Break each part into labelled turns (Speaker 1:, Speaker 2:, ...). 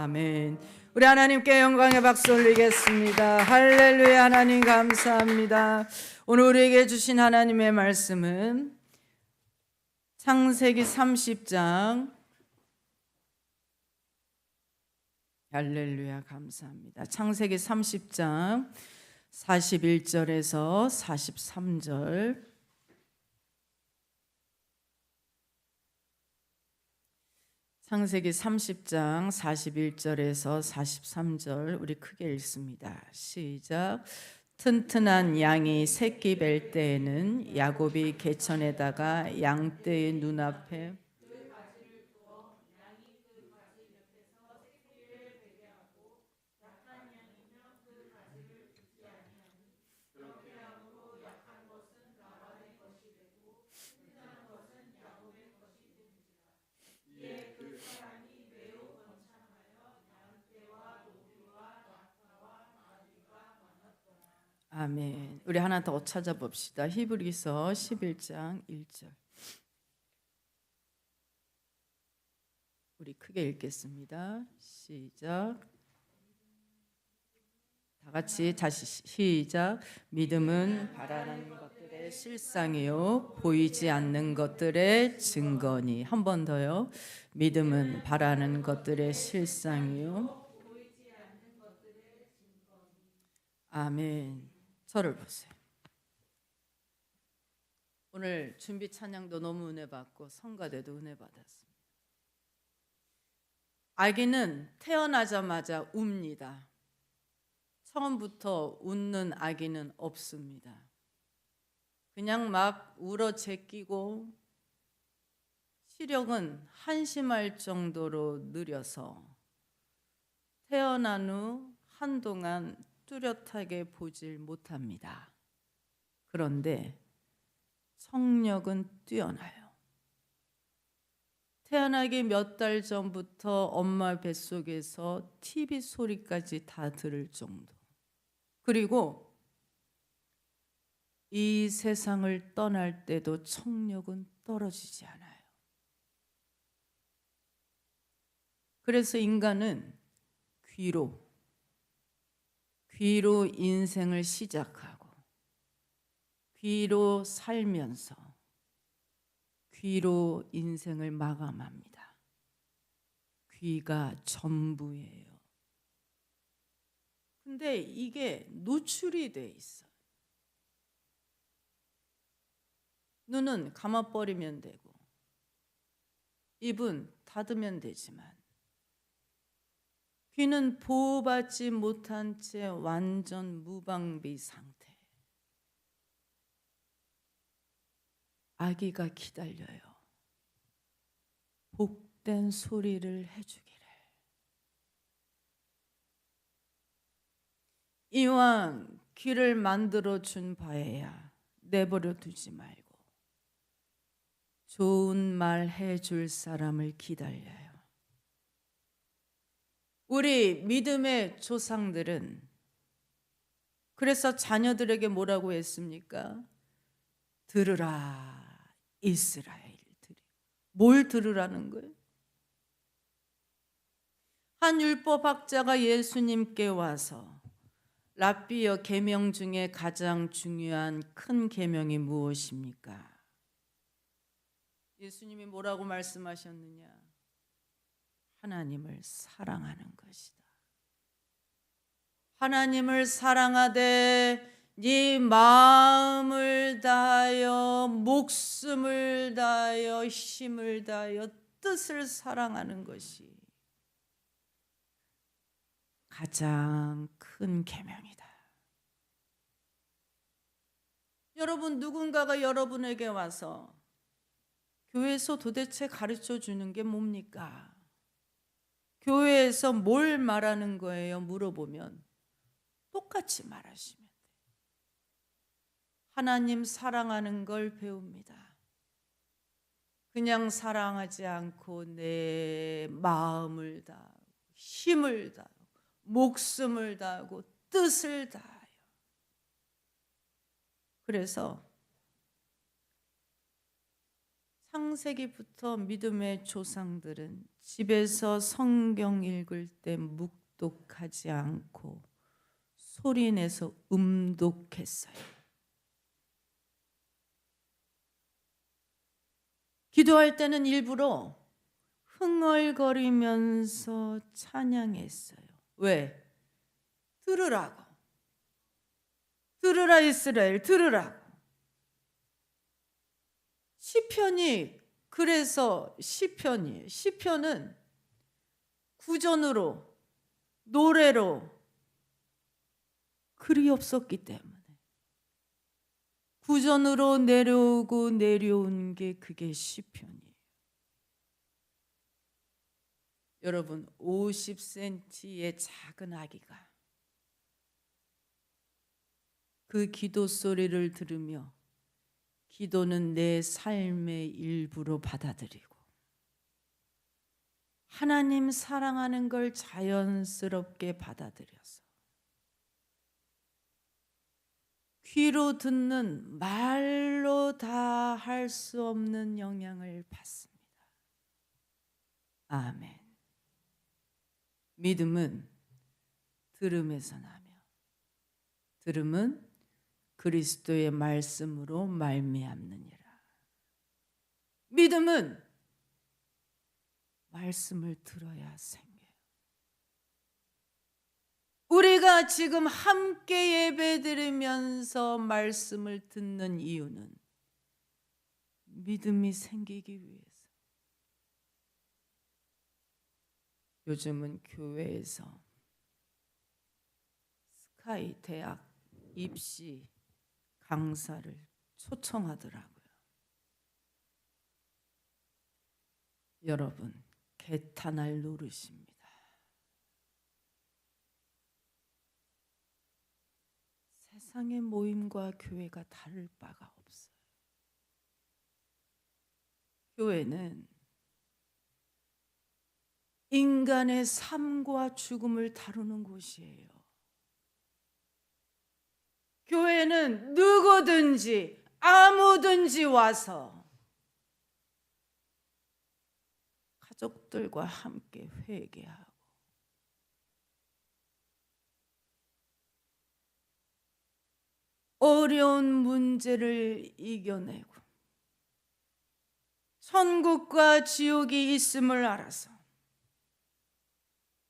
Speaker 1: 아멘. 우리 하나님께 영광의 박수 올리겠습니다. 할렐루야. 하나님 감사합니다. 오늘 우리에게 주신 하나님의 말씀은 창세기 30장. 할렐루야. 감사합니다. 창세기 30장 41절에서 43절. 창세기 30장 41절에서 43절 우리 크게 읽습니다. 시작. 튼튼한 양이 새끼 뵐 때에는 야곱이 개천에다가 양떼의 눈앞에 아멘. 우리 하나 더 찾아봅시다. 히브리서 11장 1절. 우리 크게 읽겠습니다. 시작. 다 같이 다시 시작. 믿음은 바라는 것들의 실상이요 보이지 않는 것들의 증거니. 한 번 더요. 믿음은 바라는 것들의 실상이요. 아멘. 저를 보세요. 오늘 준비 찬양도 너무 은혜 받고 성가대도 은혜 받았습니다. 아기는 태어나자마자 웁니다. 처음부터 웃는 아기는 없습니다. 그냥 막 울어 제끼고 시력은 한심할 정도로 느려서 태어난 후 한동안 뚜렷하게 보질 못합니다. 그런데 청력은 뛰어나요. 태어나기 몇 달 전부터 엄마 뱃속에서 TV 소리까지 다 들을 정도. 그리고 이 세상을 떠날 때도 청력은 떨어지지 않아요. 그래서 인간은 귀로 인생을 시작하고 귀로 살면서 귀로 인생을 마감합니다. 귀가 전부예요. 근데 이게 노출이 돼 있어요. 눈은 감아버리면 되고 입은 닫으면 되지만 귀는 보호받지 못한 채 완전 무방비 상태. 아기가 기다려요. 복된 소리를 해주기를. 이왕 귀를 만들어준 바에야 내버려 두지 말고 좋은 말 해줄 사람을 기다려요. 우리 믿음의 조상들은 그래서 자녀들에게 뭐라고 했습니까? 들으라 이스라엘들이. 뭘 들으라는 거예요? 한 율법학자가 예수님께 와서 랍비여 계명 중에 가장 중요한 큰 계명이 무엇입니까? 예수님이 뭐라고 말씀하셨느냐? 하나님을 사랑하는 것이다. 하나님을 사랑하되 네 마음을 다하여 목숨을 다하여 힘을 다하여 뜻을 사랑하는 것이 가장 큰 계명이다. 여러분, 누군가가 여러분에게 와서 교회에서 도대체 가르쳐 주는 게 뭡니까? 교회에서 뭘 말하는 거예요? 물어보면 똑같이 말하시면 돼요. 하나님 사랑하는 걸 배웁니다. 그냥 사랑하지 않고 내 마음을 다하고 힘을 다하고 목숨을 다하고 뜻을 다하여. 그래서 창세기부터 믿음의 조상들은 집에서 성경 읽을 때 묵독하지 않고 소리내서 음독했어요. 기도할 때는 일부러 흥얼거리면서 찬양했어요. 왜? 들으라고. 들으라 이스라엘, 들으라고. 시편이 그래서 시편이에요. 시편은 구전으로, 노래로 글이 없었기 때문에 구전으로 내려오고 내려온 게 그게 시편이에요. 여러분, 50cm의 작은 아기가 그 기도 소리를 들으며 기도는 내 삶의 일부로 받아들이고 하나님 사랑하는 걸 자연스럽게 받아들여서 귀로 듣는 말로 다 할 수 없는 영향을 받습니다. 아멘. 믿음은 들음에서 나며 들음은 그리스도의 말씀으로 말미암느니라. 믿음은 말씀을 들어야 생겨요. 우리가 지금 함께 예배드리면서 말씀을 듣는 이유는 믿음이 생기기 위해서. 요즘은 교회에서 스카이 대학 입시 강사를 초청하더라고요. 여러분, 개탄할 노릇입니다. 세상의 모임과 교회가 다를 바가 없어요. 교회는 인간의 삶과 죽음을 다루는 곳이에요. 교회는 누구든지 아무든지 와서 가족들과 함께 회개하고 어려운 문제를 이겨내고 천국과 지옥이 있음을 알아서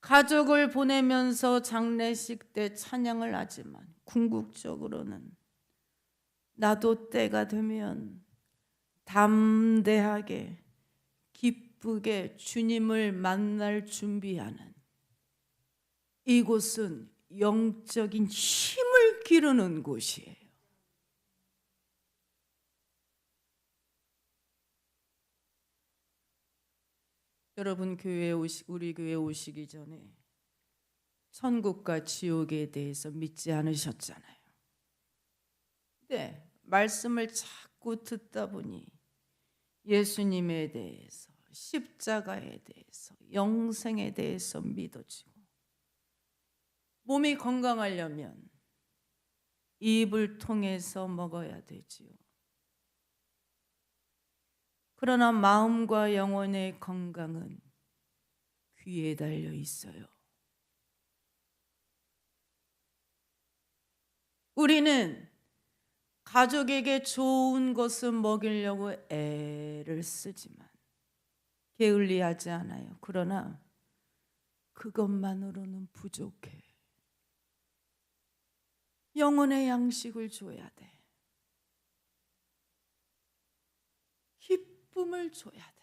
Speaker 1: 가족을 보내면서 장례식 때 찬양을 하지만 궁극적으로는 나도 때가 되면 담대하게 기쁘게 주님을 만날 준비하는, 이곳은 영적인 힘을 기르는 곳이에요. 여러분, 우리 교회에 오시기 전에 천국과 지옥에 대해서 믿지 않으셨잖아요. 근데 말씀을 자꾸 듣다 보니 예수님에 대해서, 십자가에 대해서, 영생에 대해서 믿어지고, 몸이 건강하려면 입을 통해서 먹어야 되지요. 그러나 마음과 영혼의 건강은 귀에 달려 있어요. 우리는 가족에게 좋은 것을 먹이려고 애를 쓰지만 게을리하지 않아요. 그러나 그것만으로는 부족해. 영혼의 양식을 줘야 돼. 기쁨을 줘야 돼.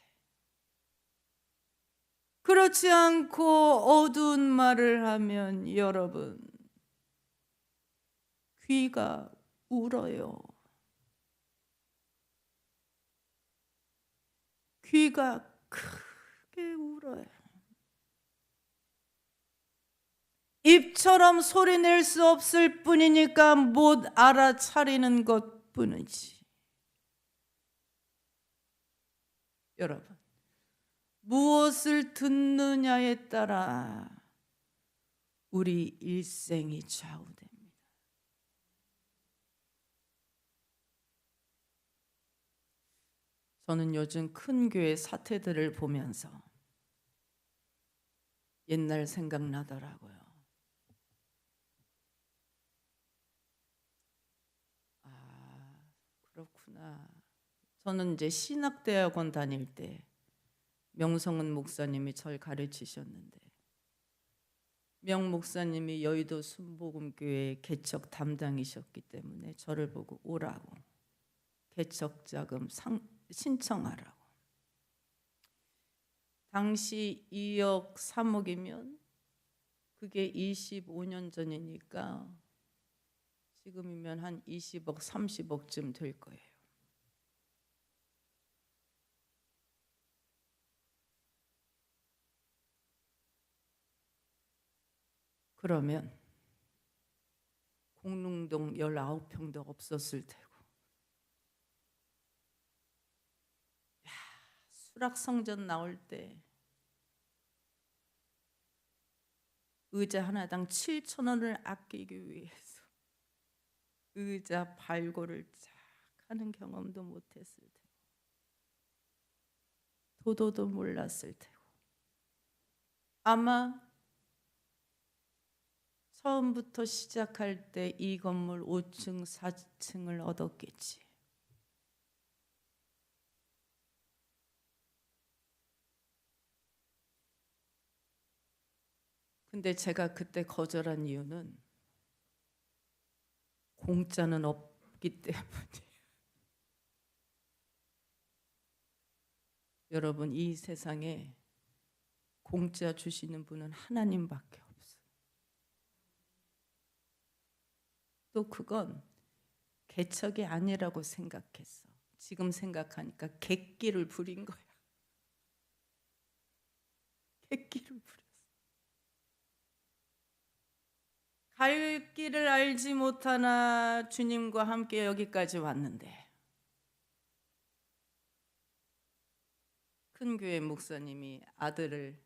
Speaker 1: 그렇지 않고 어두운 말을 하면 여러분, 귀가 울어요. 귀가 크게 울어요. 입처럼 소리낼 수 없을 뿐이니까 못 알아차리는 것 뿐이지. 여러분, 무엇을 듣느냐에 따라 우리 일생이 좌우됩니다. 저는 요즘 큰 교회 사태들을 보면서 옛날 생각나더라고요. 아, 그렇구나. 저는 이제 신학대학원 다닐 때 명성은 목사님이 절 가르치셨는데, 명 목사님이 여의도 순복음교회 개척 담당이셨기 때문에 저를 보고 오라고, 개척 자금 신청하라고. 당시 2억 3억이면 그게 25년 전이니까 지금이면 한 20억 30억쯤 될 거예요. 그러면 공릉동 19평도 없었을 테고, 수락성전 나올 때 의자 하나당 7,000원을 아끼기 위해서 의자 발고를 쫙 하는 경험도 못했을 테고, 도도도 몰랐을 테고, 아마 처음부터 시작할 때 이 건물 5층 4층을 얻었겠지. 근데 제가 그때 거절한 이유는 공짜는 없기 때문이에요. 여러분, 이 세상에 공짜 주시는 분은 하나님밖에 없어요. 또 그건 개척이 아니라고 생각했어. 지금 생각하니까 객기를 부린 거야. 객기를 부렸어. 갈 길을 알지 못하나 주님과 함께 여기까지 왔는데, 큰 교회 목사님이 아들을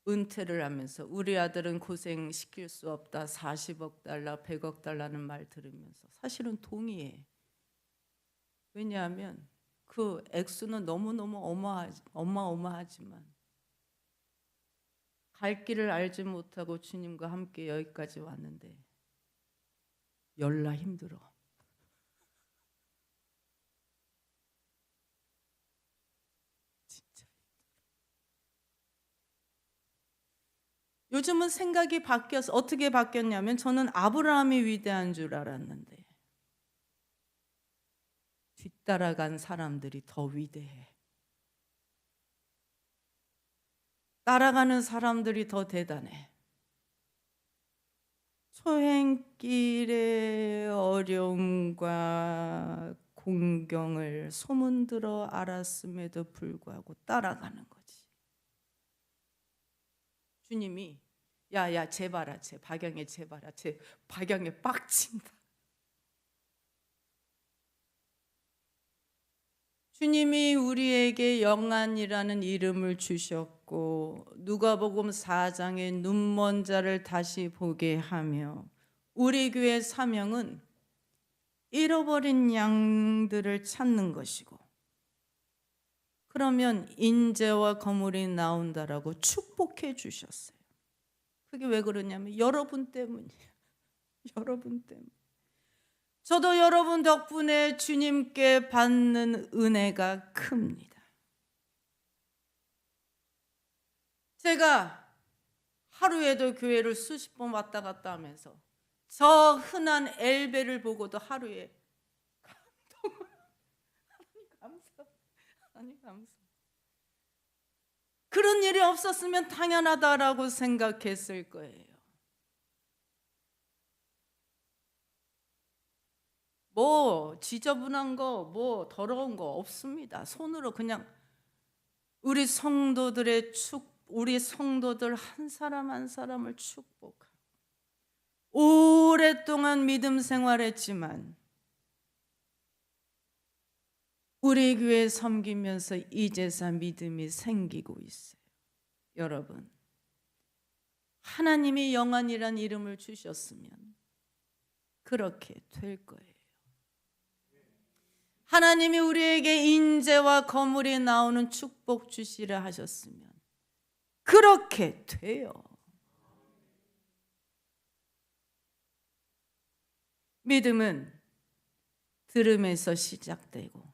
Speaker 1: 은퇴를 하면서 우리 아들은 고생시킬 수 없다, 40억 달러 100억 달러는 말 들으면서 사실은 동의해. 왜냐하면 그 액수는 너무너무 어마어마하지만 갈 길을 알지 못하고 주님과 함께 여기까지 왔는데 열나 힘들어. 진짜. 요즘은 생각이 바뀌어서 어떻게 바뀌었냐면, 저는 아브라함이 위대한 줄 알았는데 뒤따라간 사람들이 더 위대해. 따라가는 사람들이 더 대단해. 초행길의 어려움과 공경을 소문들어 알았음에도 불구하고 따라가는 거지. 주님이 야야 쟤 봐라, 쟤 박영애 쟤 봐라, 쟤 박영애 빡친다. 주님이 우리에게 영안이라는 이름을 주셨고, 누가복음 4장에 눈먼 자를 다시 보게 하며, 우리 교회 사명은 잃어버린 양들을 찾는 것이고, 그러면 인재와 거물이 나온다라고 축복해 주셨어요. 그게 왜 그러냐면 여러분 때문이에요. 여러분 때문에. 저도 여러분 덕분에 주님께 받는 은혜가 큽니다. 제가 하루에도 교회를 수십 번 왔다 갔다 하면서 저 흔한 엘베를 보고도 하루에 하나님 감사. 그런 일이 없었으면 당연하다라고 생각했을 거예요. 뭐 지저분한 거, 뭐 더러운 거 없습니다. 손으로 그냥 우리 성도들 한 사람 한 사람을 축복하고, 오랫동안 믿음 생활했지만 우리 교회 섬기면서 이제서 믿음이 생기고 있어요. 여러분, 하나님이 영안이란 이름을 주셨으면 그렇게 될 거예요. 하나님이 우리에게 인재와 거물이 나오는 축복 주시려 하셨으면 그렇게 돼요. 믿음은 들음에서 시작되고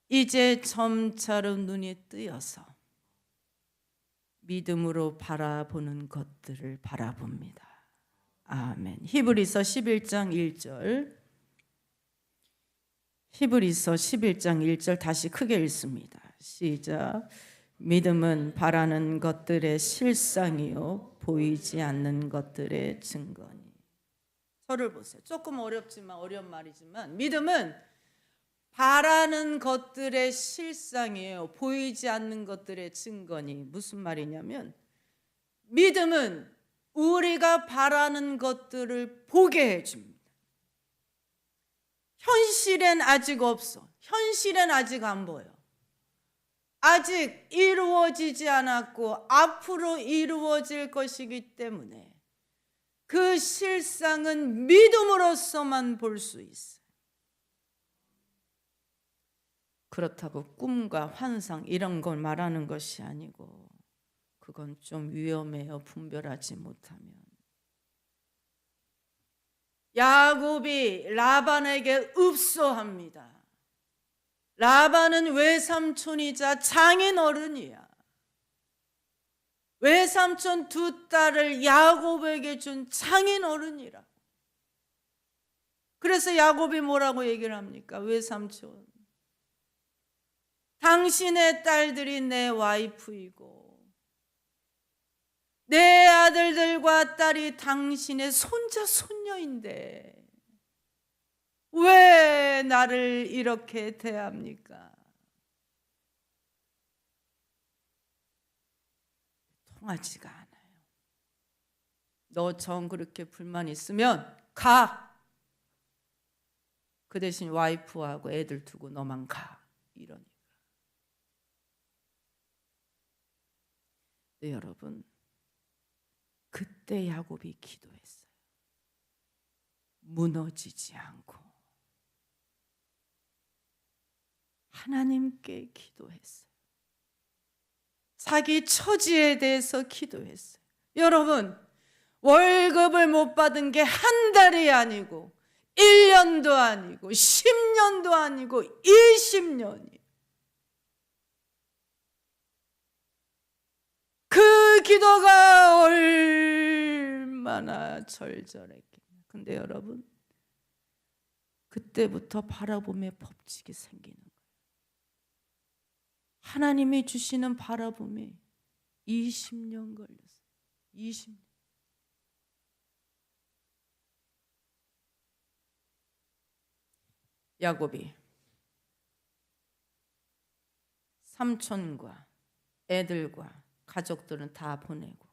Speaker 1: 이제 점차로 눈이 뜨여서 믿음으로 바라보는 것들을 바라봅니다. 아멘. 히브리서 11장 1절. 히브리서 11장 1절 다시 크게 읽습니다. 시작. 믿음은 바라는 것들의 실상이요 보이지 않는 것들의 증거니. 저를 보세요. 조금 어렵지만 어려운 말이지만 믿음은 바라는 것들의 실상이에요. 보이지 않는 것들의 증거니. 무슨 말이냐면 믿음은 우리가 바라는 것들을 보게 해줍니다. 현실엔 아직 없어. 현실엔 아직 안 보여. 아직 이루어지지 않았고 앞으로 이루어질 것이기 때문에 그 실상은 믿음으로서만 볼 수 있어요. 그렇다고 꿈과 환상 이런 걸 말하는 것이 아니고 그건 좀 위험해요. 분별하지 못하면. 야곱이 라반에게 읍소합니다. 라반은 외삼촌이자 장인 어른이야. 외삼촌 두 딸을 야곱에게 준 장인 어른이라. 그래서 야곱이 뭐라고 얘기를 합니까? 외삼촌, 당신의 딸들이 내 와이프이고 내 아들들과 딸이 당신의 손자 손녀인데 왜 나를 이렇게 대합니까? 통하지가 않아요. 너 정 그렇게 불만 있으면 가. 그 대신 와이프하고 애들 두고 너만 가. 이러니까. 네, 여러분. 그때 야곱이 기도했어요. 무너지지 않고 하나님께 기도했어요. 자기 처지에 대해서 기도했어요. 여러분, 월급을 못 받은 게 한 달이 아니고 1년도 아니고 10년도 아니고 20년이. 그 기도가 얼마나 절절했겠냐. 근데 여러분, 그때부터 바라봄의 법칙이 생기는 거예요. 하나님이 주시는 바라봄이 20년 걸렸어요. 20년. 야곱이 삼촌과 애들과 가족들은 다 보내고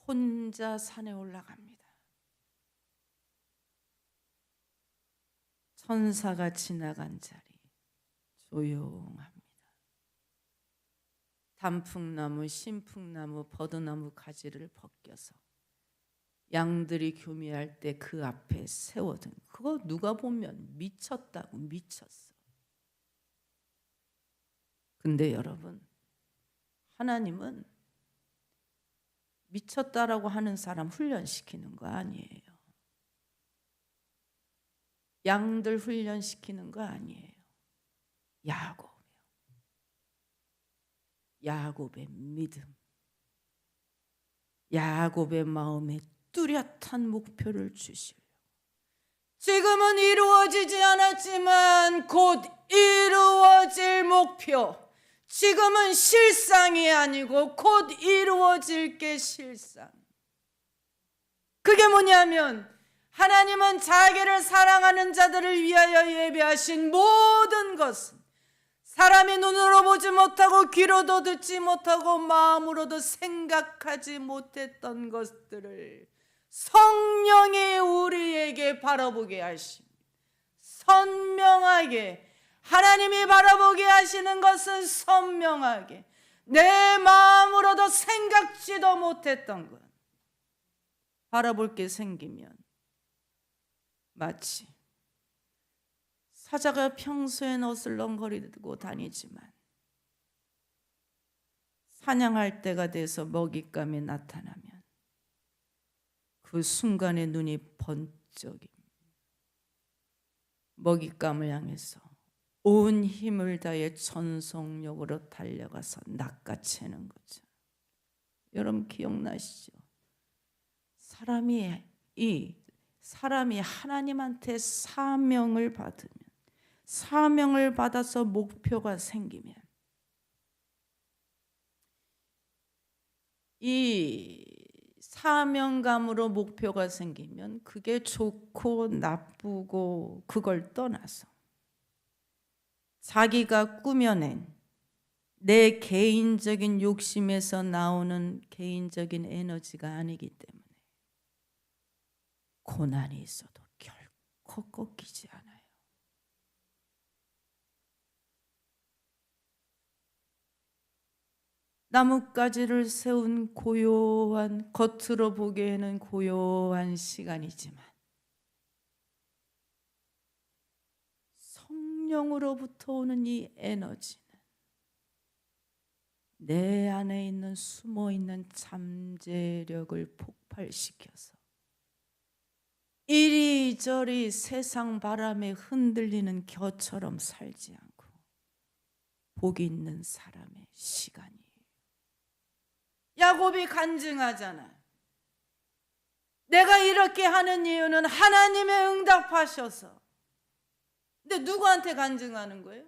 Speaker 1: 혼자 산에 올라갑니다. 천사가 지나간 자리 조용합니다. 단풍나무, 신풍나무, 버드나무 가지를 벗겨서 양들이 교미할 때 그 앞에 세워둔, 그거 누가 보면 미쳤다고. 미쳤어. 근데 여러분, 하나님은 미쳤다라고 하는 사람 훈련시키는 거 아니에요. 양들 훈련시키는 거 아니에요. 야곱의 믿음, 야곱의 마음에 뚜렷한 목표를 주시려. 지금은 이루어지지 않았지만 곧 이루어질 목표, 지금은 실상이 아니고 곧 이루어질 게 실상. 그게 뭐냐면 하나님은 자기를 사랑하는 자들을 위하여 예비하신 모든 것은 사람이 눈으로 보지 못하고 귀로도 듣지 못하고 마음으로도 생각하지 못했던 것들을 성령이 우리에게 바라보게 하십니다. 선명하게 하나님이 바라보게 하시는 것은 선명하게 내 마음으로도 생각지도 못했던 것 바라볼 게 생기면 마치 사자가 평소엔 어슬렁거리고 다니지만 사냥할 때가 돼서 먹잇감이 나타나면 그 순간에 눈이 번쩍입니다. 먹잇감을 향해서 온 힘을 다해 전속력으로 달려가서 낚아채는 거죠. 여러분 기억나시죠? 사람이 하나님한테 사명을 받아서 목표가 생기면 이 사명감으로 목표가 생기면 그게 좋고 나쁘고 그걸 떠나서 자기가 꾸며낸 내 개인적인 욕심에서 나오는 개인적인 에너지가 아니기 때문에 고난이 있어도 결코 꺾이지 않아요. 나뭇가지를 세운 고요한, 겉으로 보기에는 고요한 시간이지만 성령으로부터 오는 이 에너지는 내 안에 있는 숨어있는 잠재력을 폭발시켜서 이리저리 세상 바람에 흔들리는 겨처럼 살지 않고 복 있는 사람의 시간이에요. 야곱이 간증하잖아. 내가 이렇게 하는 이유는 하나님의 응답하셔서. 근데 누구한테 간증하는 거예요?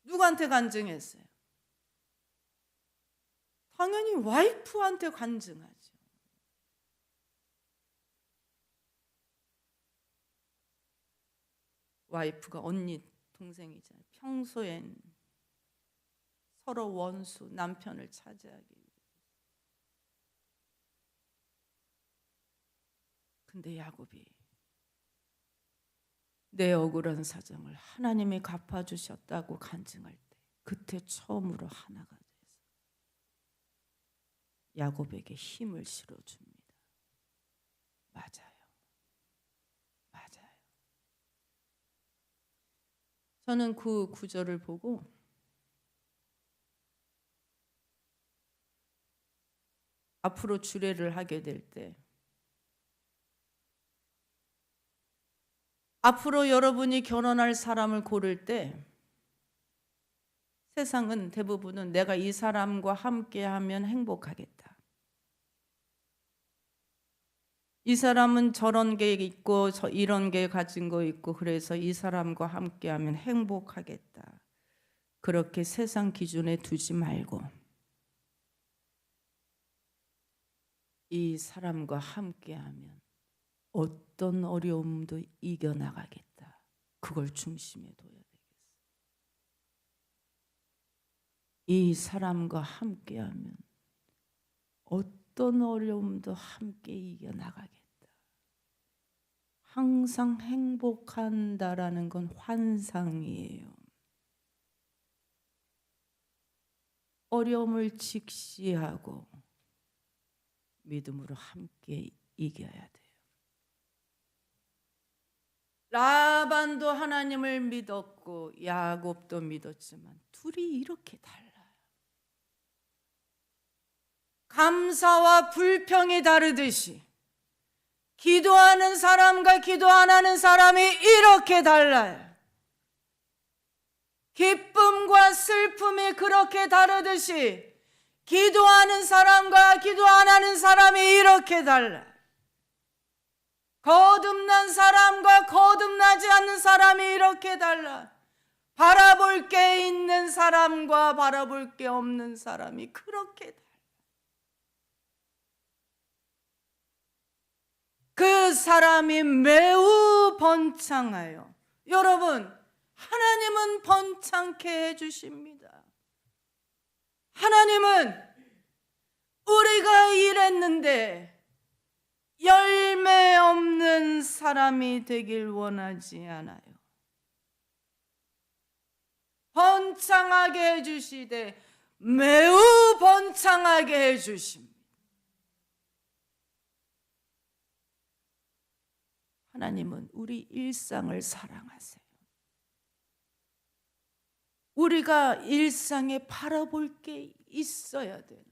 Speaker 1: 누구한테 간증했어요? 당연히 와이프한테 간증하죠. 와이프가 언니, 동생이잖아요. 평소엔 서로 원수, 남편을 차지하기 위해. 근데 야곱이 내 억울한 사정을 하나님이 갚아주셨다고 간증할 때 그때 처음으로 하나가 돼서 야곱에게 힘을 실어줍니다. 맞아요. 저는 그 구절을 보고 앞으로 주례를 하게 될 때, 앞으로 여러분이 결혼할 사람을 고를 때 세상은 대부분은 내가 이 사람과 함께하면 행복하겠다. 이 사람은 저런 게 있고 이런 게 가진 거 있고 그래서 이 사람과 함께하면 행복하겠다. 그렇게 세상 기준에 두지 말고 이 사람과 함께하면 어떤 어려움도 이겨나가겠다. 그걸 중심에 둬야 되겠어. 이 사람과 함께하면 어떤 어려움도 함께 이겨나가겠다. 항상 행복한다라는 건 환상이에요. 어려움을 직시하고 믿음으로 함께 이겨야 돼요. 라반도 하나님을 믿었고 야곱도 믿었지만 둘이 이렇게 달라요. 감사와 불평이 다르듯이 기도하는 사람과 기도 안 하는 사람이 이렇게 달라요. 기쁨과 슬픔이 그렇게 다르듯이 기도하는 사람과 기도 안 하는 사람이 이렇게 달라요. 거듭난 사람과 거듭나지 않는 사람이 이렇게 달라요. 바라볼 게 있는 사람과 바라볼 게 없는 사람이 그렇게 달라요. 그 사람이 매우 번창하여, 여러분, 하나님은 번창케 해주십니다. 하나님은 우리가 일했는데 열매 없는 사람이 되길 원하지 않아요. 번창하게 해주시되 매우 번창하게 해주십니다. 하나님은 우리 일상을 사랑하세요. 우리가 일상에 바라볼 게 있어야 돼요.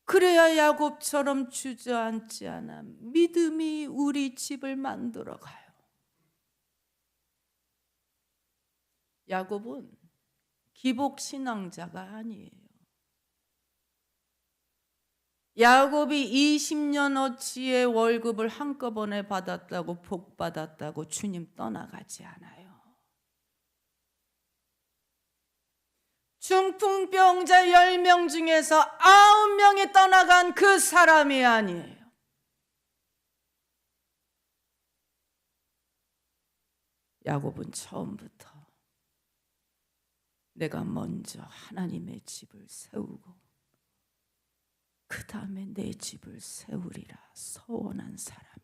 Speaker 1: 그래야 야곱처럼 주저앉지 않아 믿음이 우리 집을 만들어 가요. 야곱은 기복신앙자가 아니에요. 야곱이 20년어치의 월급을 한꺼번에 받았다고 복 받았다고 주님 떠나가지 않아요. 중풍병자 10명 중에서 9명이 떠나간 그 사람이 아니에요. 야곱은 처음부터 내가 먼저 하나님의 집을 세우고 그 다음에 내 집을 세우리라 서원한 사람이에요.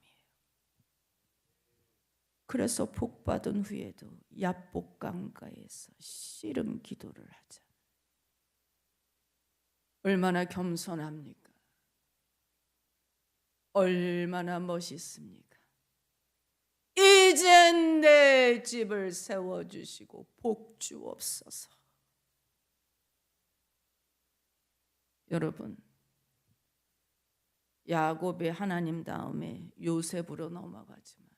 Speaker 1: 그래서 복받은 후에도 야복강가에서 씨름 기도를 하잖아요. 얼마나 겸손합니까? 얼마나 멋있습니까? 이젠 내 집을 세워주시고 복 주옵소서. 여러분, 야곱의 하나님 다음에 요셉으로 넘어가지만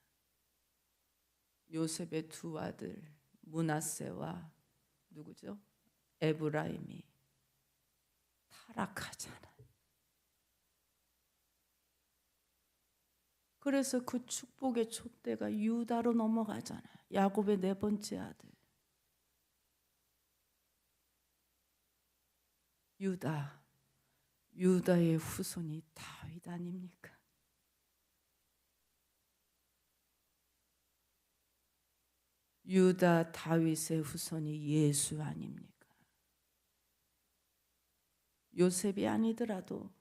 Speaker 1: 요셉의 두 아들 므낫세와 누구죠? 에브라임이 타락하잖아요. 그래서 그 축복의 촛대가 유다로 넘어가잖아요. 야곱의 네 번째 아들 유다의 후손이 다윗 아닙니까? 유다 다윗의 후손이 예수 아닙니까? 요셉이 아니더라도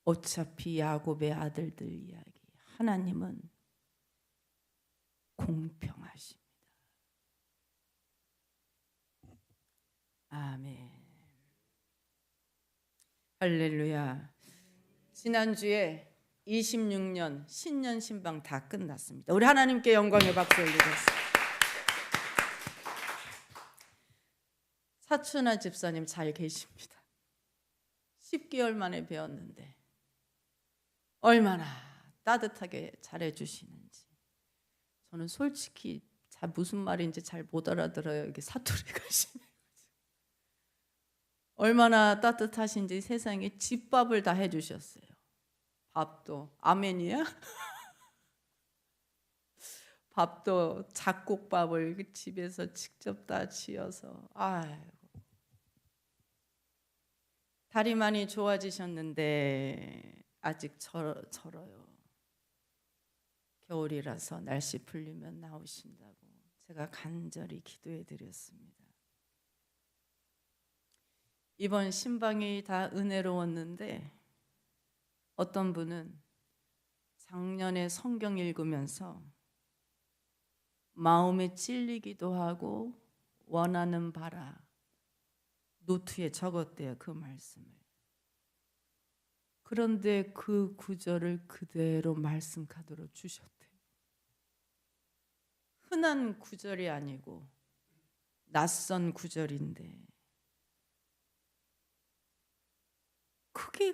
Speaker 1: 어차피 야곱의 아들들 이야기 하나님은 공평하십니다. 아멘. 할렐루야. 지난주에 26년 신년 신방 다 끝났습니다. 우리 하나님께 영광의 박수 올리겠습니다. 사춘아 집사님 잘 계십니다. 10개월 만에 배웠는데 얼마나 따뜻하게 잘해주시는지. 저는 솔직히 무슨 말인지 잘 못 알아들어요. 이게 사투리가 심해가지고. 얼마나 따뜻하신지 세상에 집밥을 다 해주셨어요. 밥도 아멘이야? 밥도 잡곡밥을 집에서 직접 다 지어서. 아이고. 다리 많이 좋아지셨는데 아직 절어요. 겨울이라서 날씨 풀리면 나오신다고 제가 간절히 기도해 드렸습니다. 이번 신방이 다 은혜로웠는데 어떤 분은 작년에 성경 읽으면서 마음에 찔리기도 하고 원하는 바라 노트에 적었대요. 그 말씀을. 그런데 그 구절을 그대로 말씀 카드로 주셨대요. 흔한 구절이 아니고 낯선 구절인데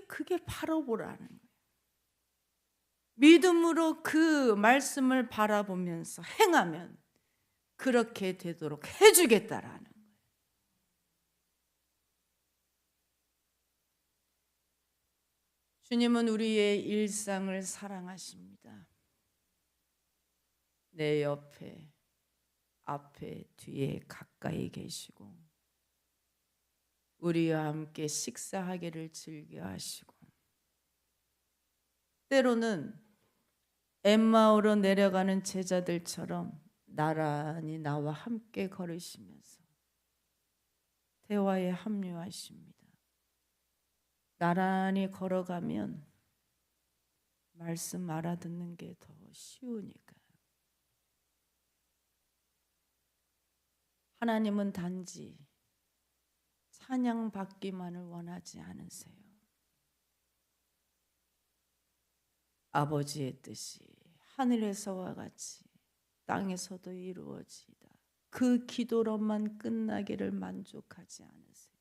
Speaker 1: 그게 바로 보라는 거예요. 믿음으로 그 말씀을 바라보면서 행하면 그렇게 되도록 해주겠다라는 거예요. 주님은 우리의 일상을 사랑하십니다. 내 옆에, 앞에, 뒤에 가까이 계시고 우리와 함께 식사하기를 즐겨하시고 때로는 엠마오로 내려가는 제자들처럼 나란히 나와 함께 걸으시면서 대화에 합류하십니다. 나란히 걸어가면 말씀 알아듣는 게 더 쉬우니까요. 하나님은 단지 찬양받기만을 원하지 않으세요. 아버지의 뜻이 하늘에서와 같이 땅에서도 이루어지이다. 그 기도로만 끝나기를 만족하지 않으세요.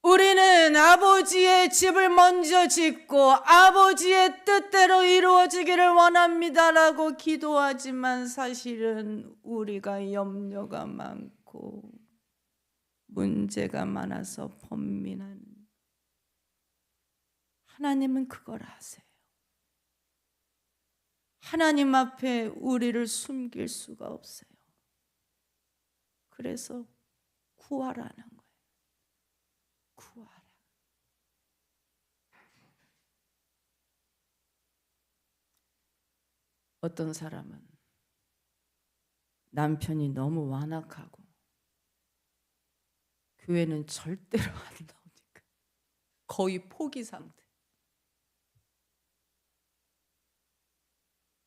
Speaker 1: 우리는 아버지의 집을 먼저 짓고 아버지의 뜻대로 이루어지기를 원합니다라고 기도하지만 사실은 우리가 염려가 많고 문제가 많아서 번민한, 하나님은 그걸 아세요. 하나님 앞에 우리를 숨길 수가 없어요. 그래서 구하라는 거예요. 구하라. 어떤 사람은 남편이 너무 완악하고 교회는 절대로 안 나오니까 거의 포기 상태.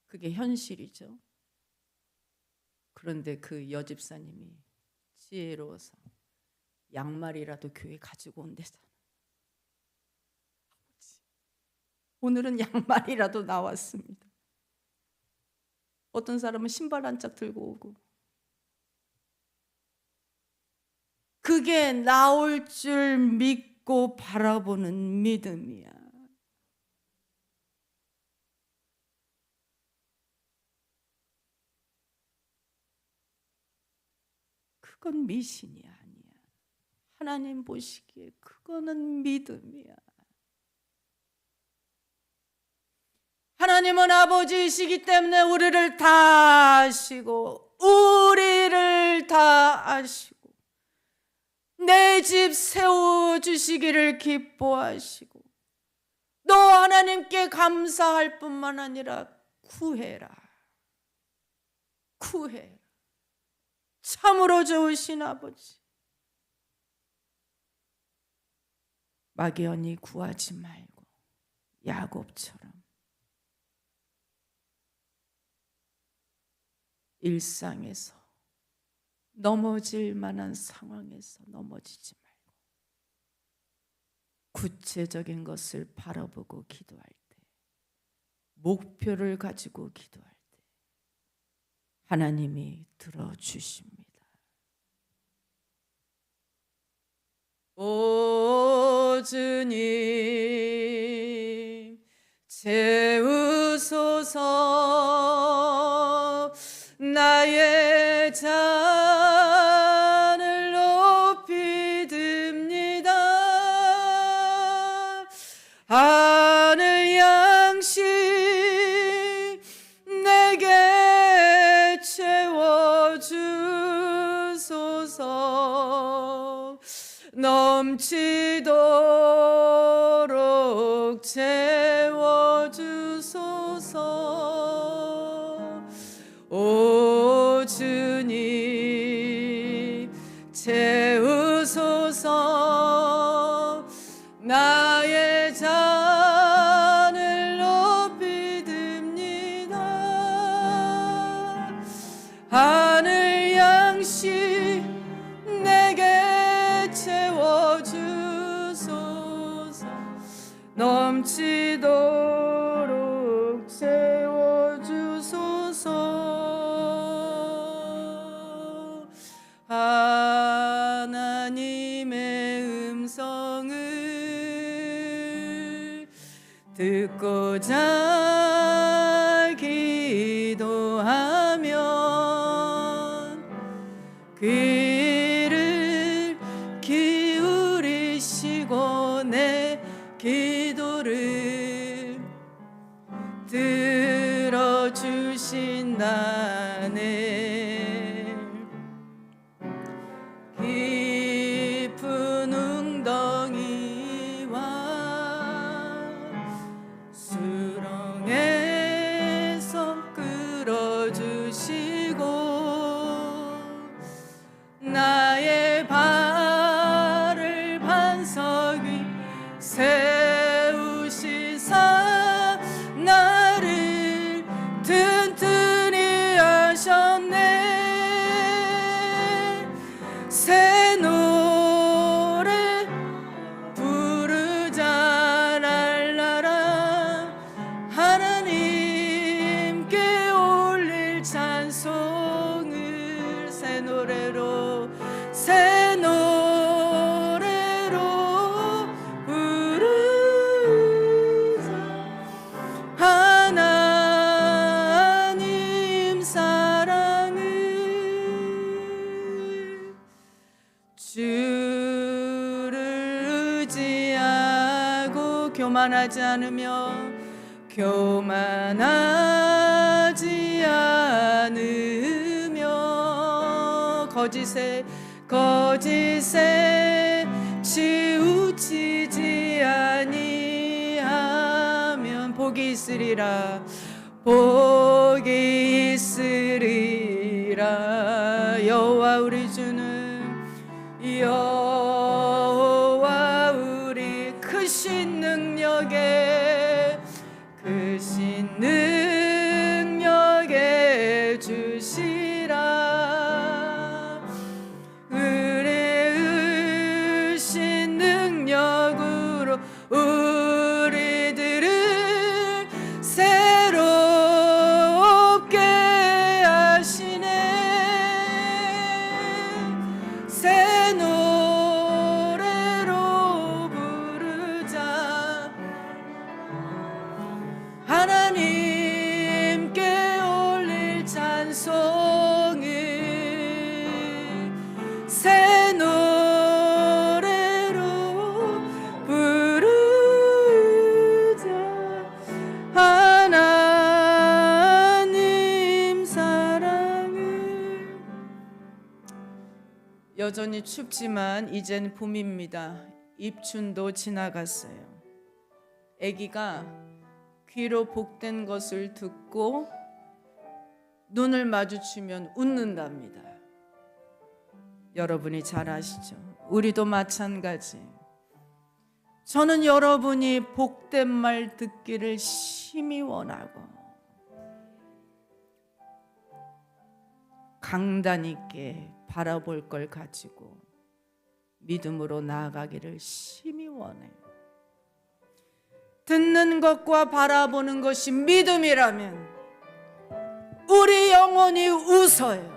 Speaker 1: 그게 현실이죠. 그런데 그 여집사님이 지혜로워서 양말이라도 교회 가지고 온대잖아. 오늘은 양말이라도 나왔습니다. 어떤 사람은 신발 한 짝 들고 오고. 그게 나올 줄 믿고 바라보는 믿음이야. 그건 미신이 아니야. 하나님 보시기에 그거는 믿음이야. 하나님은 아버지이시기 때문에 우리를 다 아시고 우리를 다 아시고 내 집 세워주시기를 기뻐하시고 너 하나님께 감사할 뿐만 아니라 구해라. 구해라. 참으로 좋으신 아버지. 막연히 구하지 말고 야곱처럼 일상에서 넘어질 만한 상황에서 넘어지지 말고 구체적인 것을 바라보고 기도할 때, 목표를 가지고 기도할 때 하나님이 들어주십니다. 오 주님 채우소서. 나의 잔을 높이 듭니다. 하늘 양식 내게 채워주소서. 넘치도록 채워주소서. 오 주님 채우소서. 나의 잔을 높이 듭니다. 하늘 양식 내게 채워주소서. 넘치도록 채워주소서. 하나님의 음성을 듣고자 기도하면 귀를 기울이시고 내 기도를 들어주신다네. 깊은 웅덩이와 수렁에서 끌어주시고 나의 발을 반석 위 세우시사 나를 튼튼히 교만하지 않으며 거짓에 치우치지 아니하면 복이 있으리라 여호와 우리 주는 여호와 우리 크신 능력에 주시라 의신 능력으로 우리들을 새롭게 하시네 새 노래로 부르자 하나님께 올릴 찬송을 새 노래로 부르자 하나님 사랑을 여전히 춥지만 이젠 봄입니다. 입춘도 지나갔어요. 아기가 귀로 복된 것을 듣고 눈을 마주치면 웃는답니다. 여러분이 잘 아시죠? 우리도 마찬가지. 저는 여러분이 복된 말 듣기를 심히 원하고 강단 있게 바라볼 걸 가지고 믿음으로 나아가기를 심히 원해요. 듣는 것과 바라보는 것이 믿음이라면 우리 영혼이 웃어요.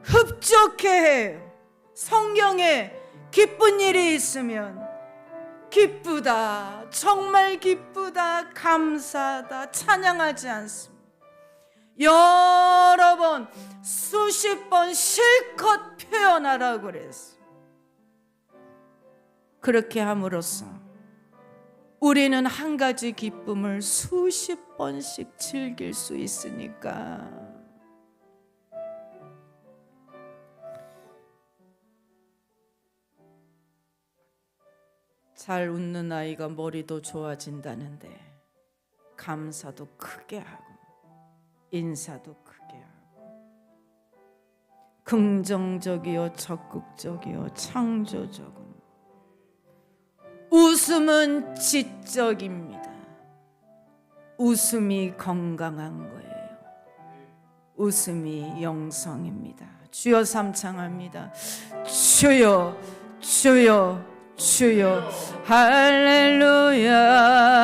Speaker 1: 흡족해해요. 성경에 기쁜 일이 있으면 기쁘다, 정말 기쁘다, 감사하다, 찬양하지 않습니다. 여러 번, 수십 번 실컷 표현하라고 그랬어요. 그렇게 함으로써 우리는 한 가지 기쁨을 수십 번씩 즐길 수 있으니까. 잘 웃는 아이가 머리도 좋아진다는데 감사도 크게 하고 인사도 크게 하고 긍정적이요 적극적이요 창조적은 웃음은 지적입니다. 웃음이 건강한 거예요. 웃음이 영성입니다. 주여 삼창합니다. 주여 주여 주여 할렐루야.